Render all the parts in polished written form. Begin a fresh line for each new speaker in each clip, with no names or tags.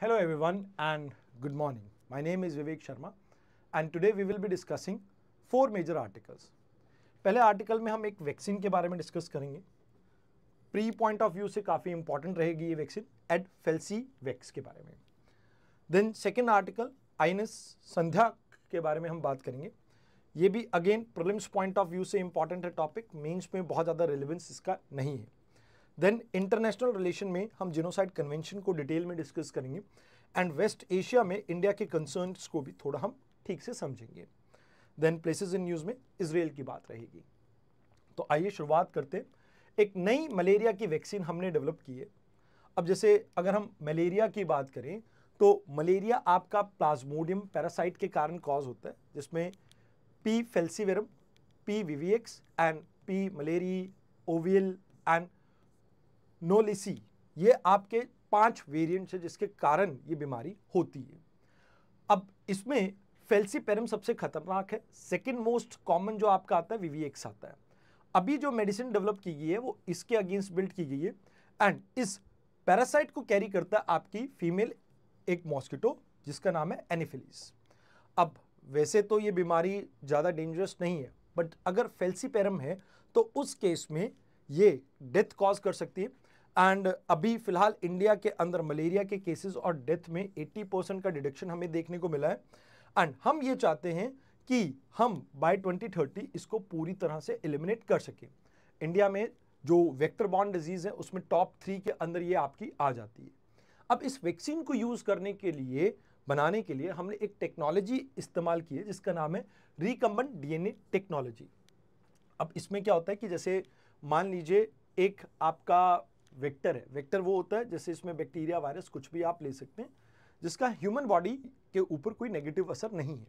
Hello everyone and good morning. My name is Vivek Sharma and today we will be discussing four major articles. पहले article में हम एक vaccine के बारे में डिस्कस करेंगे. प्री पॉइंट ऑफ व्यू से काफ़ी इंपॉर्टेंट रहेगी ये वैक्सीन, एडफेल्सी वैक्स के बारे में. देन सेकेंड आर्टिकल आईएनएस संध्या के बारे में हम बात करेंगे. ये भी again prelims point of view से इंपॉर्टेंट है टॉपिक, मेंस में बहुत ज़्यादा रिलेवेंस इसका नहीं है. देन इंटरनेशनल रिलेशन में हम जिनोसाइड कन्वेंशन को डिटेल में डिस्कस करेंगे एंड वेस्ट एशिया में इंडिया के कंसर्न्स को भी थोड़ा हम ठीक से समझेंगे. देन प्लेसेस इन न्यूज़ में इजराइल की बात रहेगी. तो आइए शुरुआत करते हैं. एक नई मलेरिया की वैक्सीन हमने डेवलप की है. अब जैसे अगर हम मलेरिया की बात करें तो मलेरिया आपका प्लाज्मोडियम पैरासाइट के कारण कॉज होता है, जिसमें P falciparum, P vivax and P malariae ovale and knowlesi, ये आपके 5 वेरिएंट्स है जिसके कारण ये बीमारी होती है. अब इसमें फेल्सीपेरम सबसे खतरनाक है. सेकंड मोस्ट कॉमन जो आपका आता है विविएक्स आता है. अभी जो मेडिसिन डेवलप की गई है वो इसके अगेंस्ट बिल्ड की गई है एंड इस पैरासाइट को कैरी करता है आपकी फीमेल एक मॉस्किटो जिसका नाम है एनोफिलीज. अब वैसे तो ये बीमारी ज़्यादा डेंजरस नहीं है, बट अगर फेल्सीपेरम है तो उस केस में ये डेथ कॉज कर सकती है. एंड अभी फिलहाल इंडिया के अंदर मलेरिया के केसेस और डेथ में 80% का डिडक्शन हमें देखने को मिला है. एंड हम ये चाहते हैं कि हम बाय 2030 इसको पूरी तरह से एलिमिनेट कर सकें. इंडिया में जो वेक्टर बॉर्न डिजीज़ है उसमें टॉप 3 के अंदर ये आपकी आ जाती है. अब इस वैक्सीन को यूज़ करने के लिए, बनाने के लिए हमने एक टेक्नोलॉजी इस्तेमाल की है जिसका नाम है रिकम्बेंट डीएनए टेक्नोलॉजी. अब इसमें क्या होता है कि जैसे मान लीजिए एक आपका वेक्टर है. वेक्टर वो होता है जैसे इसमें बैक्टीरिया, वायरस कुछ भी आप ले सकते हैं जिसका ह्यूमन बॉडी के ऊपर कोई नेगेटिव असर नहीं है.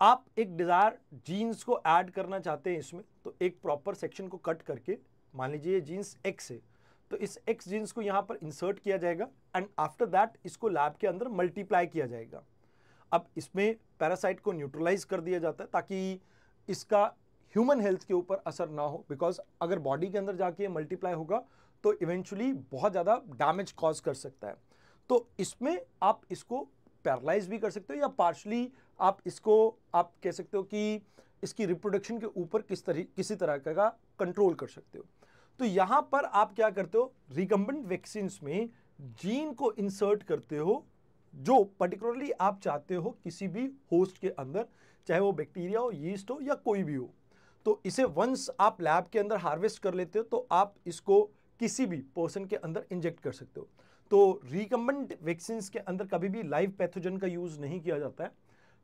आप एक डिज़ायर जीन्स को ऐड करना चाहते हैं इसमें, तो एक प्रॉपर सेक्शन को कट करके, मान लीजिए ये जीन्स एक्स है, तो इस एक्स जीन्स को यहाँ पर इंसर्ट किया जाएगा एंड आफ्टर दैट इसको लैब के अंदर मल्टीप्लाई किया जाएगा. अब इसमें पैरासाइट को न्यूट्रलाइज कर दिया जाता है ताकि इसका ह्यूमन हेल्थ के ऊपर असर ना हो, बिकॉज अगर बॉडी के अंदर जाके मल्टीप्लाई होगा तो इवेंचुअली बहुत ज़्यादा डैमेज कॉज कर सकता है. तो इसमें आप इसको पैरालाइज भी कर सकते हो या पार्शली आप इसको आप कह सकते हो कि इसकी रिप्रोडक्शन के ऊपर किसी तरह का कंट्रोल कर सकते हो. तो यहाँ पर आप क्या करते हो, रिकम्बेंट वैक्सीन्स में जीन को इंसर्ट करते हो जो पर्टिकुलरली आप चाहते हो किसी भी होस्ट के अंदर, चाहे वो बैक्टीरिया हो, यीस्ट हो या कोई भी हो. तो इसे वंस आप लैब के अंदर हार्वेस्ट कर लेते हो तो आप इसको किसी भी पर्सन के अंदर इंजेक्ट कर सकते हो. तो रिकम्बेंट वैक्सीन्स के अंदर कभी भी लाइव पैथोजन का यूज़ नहीं किया जाता है.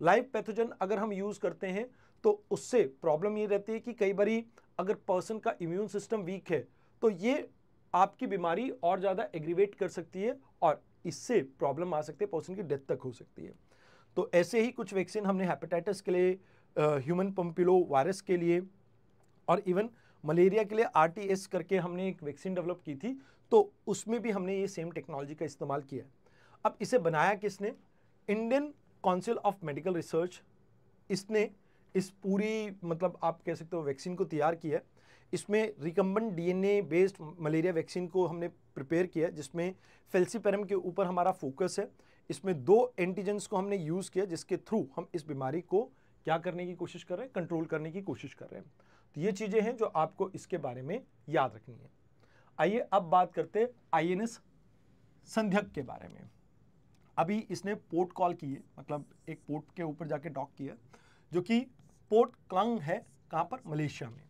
लाइव पैथोजन अगर हम यूज़ करते हैं तो उससे प्रॉब्लम ये रहती है कि कई बारी अगर पर्सन का इम्यून सिस्टम वीक है तो ये आपकी बीमारी और ज़्यादा एग्रीवेट कर सकती है और इससे प्रॉब्लम आ सकती है, पर्सन की डेथ तक हो सकती है. तो ऐसे ही कुछ वैक्सीन हमने हेपेटाइटिस के लिए, ह्यूमन पंपिलो वायरस के लिए और इवन मलेरिया के लिए RTS करके हमने एक वैक्सीन डेवलप की थी, तो उसमें भी हमने ये सेम टेक्नोलॉजी का इस्तेमाल किया है. अब इसे बनाया किसने? Indian council of medical research. इसने इस पूरी मतलब आप कह सकते हो वैक्सीन को तैयार किया है. इसमें recumbent DNA based malaria vaccine को हमने प्रिपेयर किया, जिसमें फेल्सीपेरम के ऊपर हमारा फोकस है. इसमें 2 एंटीजेंस को हमने यूज़ किया जिसके थ्रू हम इस बीमारी को क्या करने की कोशिश कर रहे हैं, कंट्रोल करने की कोशिश कर रहे हैं. तो ये चीज़ें हैं जो आपको इसके बारे में याद रखनी है. आइए अब बात करते हैं आईएनएस संध्यक के बारे में. अभी इसने पोर्ट कॉल की है, मतलब एक पोर्ट के ऊपर जाके डॉक किया, जो कि पोर्ट क्लंग है. कहाँ पर? मलेशिया में.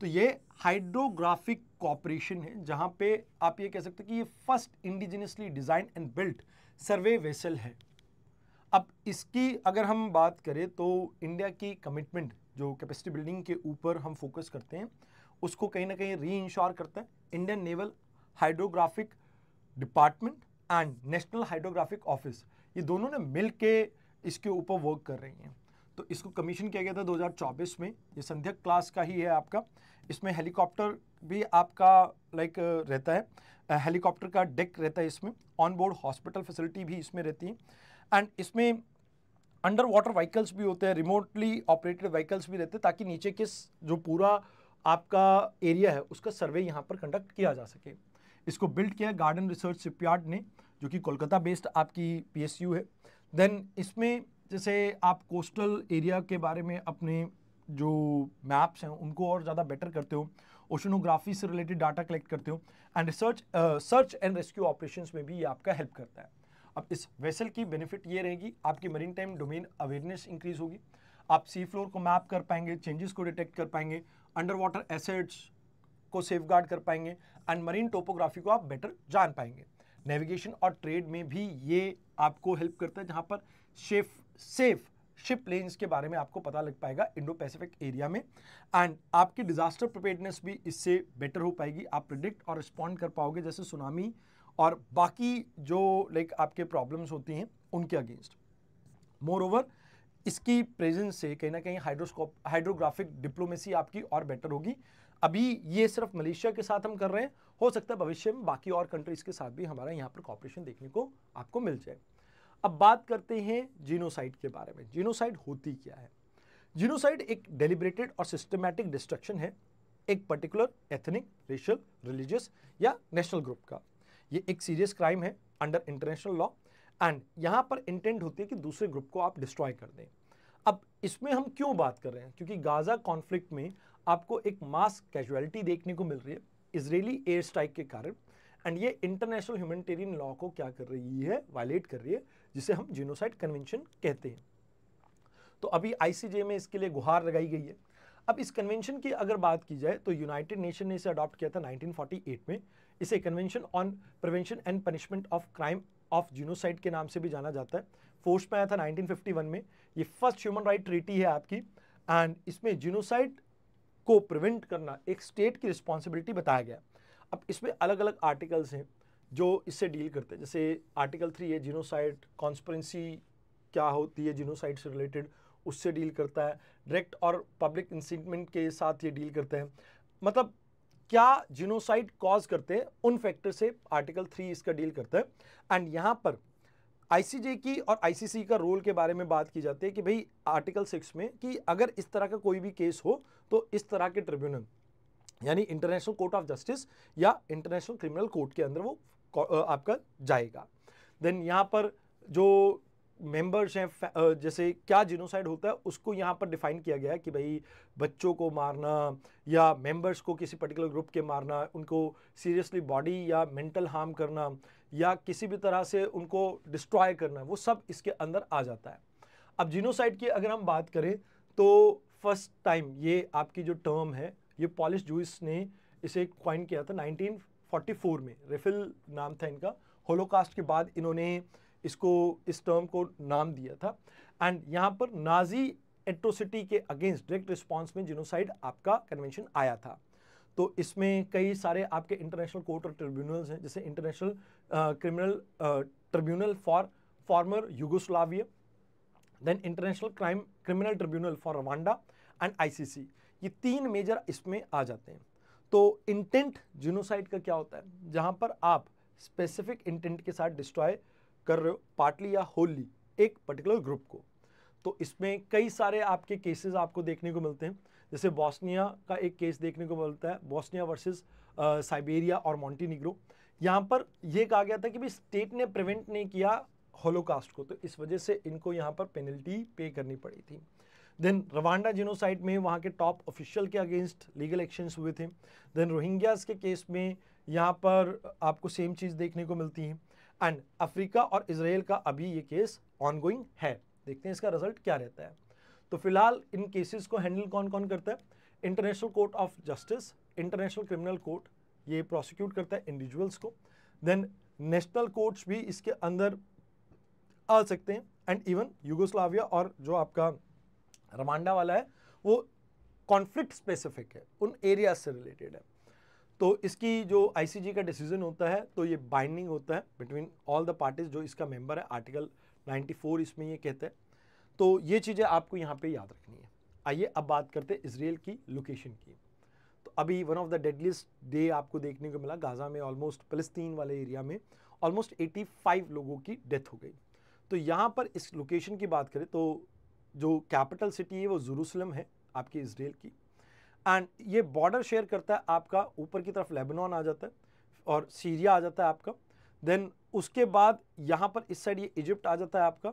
तो ये हाइड्रोग्राफिक कॉर्पोरेशन है जहाँ पे आप ये कह सकते हैं कि ये first indigenously design and built survey vessel है. अब इसकी अगर हम बात करें तो इंडिया की कमिटमेंट जो कैपेसिटी बिल्डिंग के ऊपर हम फोकस करते हैं उसको कहीं ना कहीं री इंश्योर करता है Indian naval hydrographic department and national hydrographic office. ये दोनों ने मिल के इसके ऊपर वर्क कर रही हैं. तो इसको कमीशन किया गया था 2024 में. ये संध्यक क्लास का ही है आपका. इसमें हेलीकॉप्टर भी आपका रहता है, हेलीकॉप्टर का डेक रहता है इसमें. ऑन बोर्ड हॉस्पिटल फैसिलिटी भी इसमें रहती है एंड इसमें अंडर वाटर व्हीकल्स भी होते हैं, रिमोटली ऑपरेटेड व्हीकल्स भी रहते हैं, ताकि नीचे के जो पूरा आपका एरिया है उसका सर्वे यहाँ पर कंडक्ट किया जा सके. इसको बिल्ड किया गार्डन रिसर्च शिपयार्ड ने, जो कि कोलकाता बेस्ड आपकी PSU है। देन इसमें जैसे आप कोस्टल एरिया के बारे में अपने जो मैप्स हैं उनको और ज़्यादा बेटर करते हो, ओशनोग्राफी से रिलेटेड डाटा कलेक्ट करते हो, and search and rescue operations में भी ये आपका हेल्प करता है। अब इस वेसल की बेनिफिट ये रहेगी, आपकी marine time domain awareness increase होगी, आप सी फ्लोर को मैप कर पाएंगे, चेंजेस को डिटेक्ट कर पाएंगे, अंडर वाटर एसेट्स को सेफगार्ड कर पाएंगे, एंड मरीन टोपोग्राफी को आप बेटर जान पाएंगे। नेविगेशन और ट्रेड में भी ये आपको हेल्प करता है, जहां पर सेफ शिप लेन्स के बारे में आपको पता लग पाएगा इंडो पैसिफिक एरिया में, एंड आपकी डिजास्टर प्रिपेयर्डनेस भी इससे बेटर हो पाएगी। आप प्रिडिक्ट और रिस्पॉन्ड कर पाओगे, जैसे सुनामी और बाकी जो आपके प्रॉब्लम्स होती हैं उनके अगेंस्ट। मोर ओवर इसकी प्रेजेंस से कहीं ना कहीं हाइड्रोग्राफिक डिप्लोमेसी आपकी और बेटर होगी। अभी ये सिर्फ मलेशिया के साथ हम कर रहे हैं, हो सकता है भविष्य में बाकी और कंट्रीज के साथ भी हमारा यहाँ पर कॉपरेशन देखने को आपको मिल जाए। अब बात करते हैं जीनोसाइड के बारे में। जीनोसाइड होती क्या है? जीनोसाइड एक डेलिब्रेटेड और सिस्टमैटिक डिस्ट्रक्शन है एक पर्टिकुलर एथनिक, रेशियल, रिलीजियस या नेशनल ग्रुप का। ये एक सीरियस क्राइम है अंडर इंटरनेशनल लॉ, एंड यहाँ पर इंटेंट होती है कि दूसरे ग्रुप को आप डिस्ट्रॉय कर दें। अब इसमें हम क्यों बात कर रहे हैं? क्योंकि गाजा कॉन्फ्लिक्ट में आपको एक मास कैजुअलिटी देखने को मिल रही है इजरायली एयर स्ट्राइक के कारण, एंड ये इंटरनेशनल ह्यूमैनिटेरियन लॉ को क्या कर रही है? वायलेट कर रही है, जिसे हम जीनोसाइड कन्वेंशन कहते हैं। तो अभी ICJ में इसके लिए गुहार लगाई गई है। अब इस कन्वेंशन की अगर बात की जाए तो यूनाइटेड नेशन ने इसे अडॉप्ट किया था 1948 में। इसे convention on prevention and punishment of crime of genocide के नाम से भी जाना जाता है। फोर्स में आया था 1951 में। ये फर्स्ट ह्यूमन राइट ट्रीटी है आपकी, एंड इसमें जीनोसाइड को प्रिवेंट करना एक स्टेट की रिस्पॉन्सिबिलिटी बताया गया। अब इसमें अलग अलग आर्टिकल्स हैं जो इससे डील करते हैं। जैसे आर्टिकल 3 है जीनोसाइड कॉन्स्पिरेसी क्या होती है जीनोसाइड से रिलेटेड, उससे डील करता है। डायरेक्ट और पब्लिक इंसिटमेंट के साथ ये डील करते हैं, मतलब क्या जीनोसाइड कॉज करते हैं उन फैक्टर से आर्टिकल 3 इसका डील करता है। एंड यहाँ पर ICJ की और ICC का रोल के बारे में बात की जाती है कि भाई आर्टिकल 6 में कि अगर इस तरह का कोई भी केस हो तो इस तरह के ट्रिब्यूनल यानी इंटरनेशनल कोर्ट ऑफ जस्टिस या इंटरनेशनल क्रिमिनल कोर्ट के अंदर वो आपका जाएगा। देन यहाँ पर जो मेंबर्स हैं, जैसे क्या जीनोसाइड होता है उसको यहाँ पर डिफाइन किया गया है कि भाई बच्चों को मारना या मेंबर्स को किसी पर्टिकुलर ग्रुप के मारना, उनको सीरियसली बॉडी या मेंटल हार्म करना या किसी भी तरह से उनको डिस्ट्रॉय करना, वो सब इसके अंदर आ जाता है। अब जीनोसाइड की अगर हम बात करें तो फर्स्ट टाइम ये आपकी जो टर्म है ये पॉलिश जूइस ने इसे कॉइन किया था 1944 में। रेफिल नाम था इनका। होलोकास्ट के बाद इन्होंने इसको इस टर्म को नाम दिया था, एंड यहाँ पर नाजी एट्रोसिटी के अगेंस्ट डायरेक्ट रिस्पांस में जीनोसाइड आपका कन्वेंशन आया था। तो इसमें कई सारे आपके इंटरनेशनल कोर्ट और ट्रिब्यूनल्स हैं, जैसे international criminal tribunal for former Yugoslavia, then international criminal tribunal for Rwanda and ICC। ये 3 मेजर इसमें आ जाते हैं। तो इंटेंट जीनोसाइड का क्या होता है? जहां पर आप स्पेसिफिक इंटेंट के साथ डिस्ट्रॉय कर रहे हो पार्टली या होली एक पर्टिकुलर ग्रुप को। तो इसमें कई सारे आपके केसेस आपको देखने को मिलते हैं, जैसे बॉस्निया का एक केस देखने को मिलता है, बॉस्निया वर्सेस साइबेरिया और मॉन्टीनीग्रो। यहाँ पर यह कहा गया था कि भाई स्टेट ने प्रिवेंट नहीं किया होलोकास्ट को, तो इस वजह से इनको यहाँ पर पेनल्टी पे करनी पड़ी थी। देन रवांडा जीनोसाइड में वहाँ के टॉप ऑफिशियल के अगेंस्ट लीगल एक्शंस हुए थे। देन रोहिंग्यास के केस में यहाँ पर आपको सेम चीज़ देखने को मिलती है। एंड अफ्रीका और इजराइल का अभी ये केस ऑनगोइंग है, देखते हैं इसका रिजल्ट क्या रहता है। तो फिलहाल इन केसेस को हैंडल कौन कौन करता है? International court of justice, international criminal court, ये प्रोसिक्यूट करता है इंडिविजुअल्स को। देन नेशनल कोर्ट्स भी इसके अंदर आ सकते हैं, एंड इवन यूगोस्लाविया और जो आपका रवांडा वाला है वो कॉन्फ्लिक्ट स्पेसिफिक है, उन एरिया से रिलेटेड है। तो इसकी जो ICJ का डिसीजन होता है तो ये बाइंडिंग होता है बिटवीन ऑल द पार्टीज जो इसका मेंबर है, आर्टिकल 94 इसमें ये कहता है। तो ये चीज़ें आपको यहाँ पे याद रखनी है। आइए अब बात करते हैं इसराइल की लोकेशन की। तो अभी one of the deadliest day आपको देखने को मिला गाजा में, ऑलमोस्ट फिलिस्तीन वाले एरिया में ऑलमोस्ट 85 लोगों की डेथ हो गई। तो यहाँ पर इस लोकेशन की बात करें तो जो कैपिटल सिटी है वो जेरूशलम है आपकी इसराइल की, एंड ये बॉर्डर शेयर करता है आपका, ऊपर की तरफ लेबनान आ जाता है और सीरिया आ जाता है आपका। देन उसके बाद यहाँ पर इस साइड ये इजिप्ट आ जाता है आपका,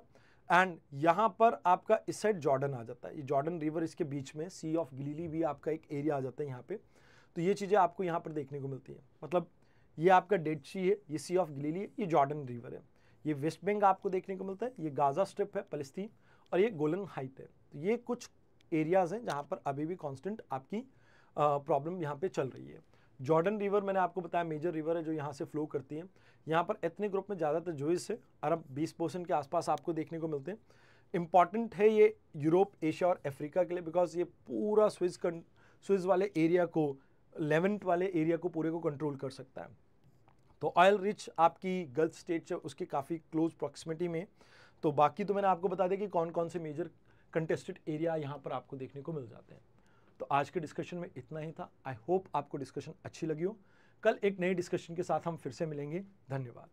एंड यहाँ पर आपका इस साइड जॉर्डन आ जाता है। ये जॉर्डन रिवर इसके बीच में, सी ऑफ गलीली भी आपका एक एरिया आ जाता है यहाँ पे। तो ये चीज़ें आपको यहाँ पर देखने को मिलती हैं। मतलब ये आपका डेड सी है, ये सी ऑफ गलीली है, ये जॉर्डन रिवर है, ये वेस्ट बैंक आपको देखने को मिलता है, ये गाजा स्ट्रिप है फलस्तीन, और ये गोलन हाइट है। तो ये कुछ एरियाज़ हैं जहाँ पर अभी भी कांस्टेंट आपकी प्रॉब्लम यहाँ पे चल रही है। जॉर्डन रिवर मैंने आपको बताया मेजर रिवर है जो यहाँ से फ्लो करती है। यहाँ पर एथनिक ग्रुप में ज़्यादातर जोइस है, अरब 20% के आसपास आपको देखने को मिलते हैं। इंपॉर्टेंट है ये यूरोप, एशिया और अफ्रीका के लिए, बिकॉज ये पूरा स्विस वाले एरिया को, लेवेंट वाले एरिया को पूरे को कंट्रोल कर सकता है। तो ऑयल रिच आपकी गल्फ स्टेट्स है उसके काफ़ी क्लोज प्रॉक्सिमिटी में। तो बाकी तो मैंने आपको बता दिया कि कौन कौन से मेजर कंटेस्टेड एरिया यहाँ पर आपको देखने को मिल जाते हैं। तो आज के डिस्कशन में इतना ही था। आई होप आपको डिस्कशन अच्छी लगी हो। कल एक नई डिस्कशन के साथ हम फिर से मिलेंगे। धन्यवाद।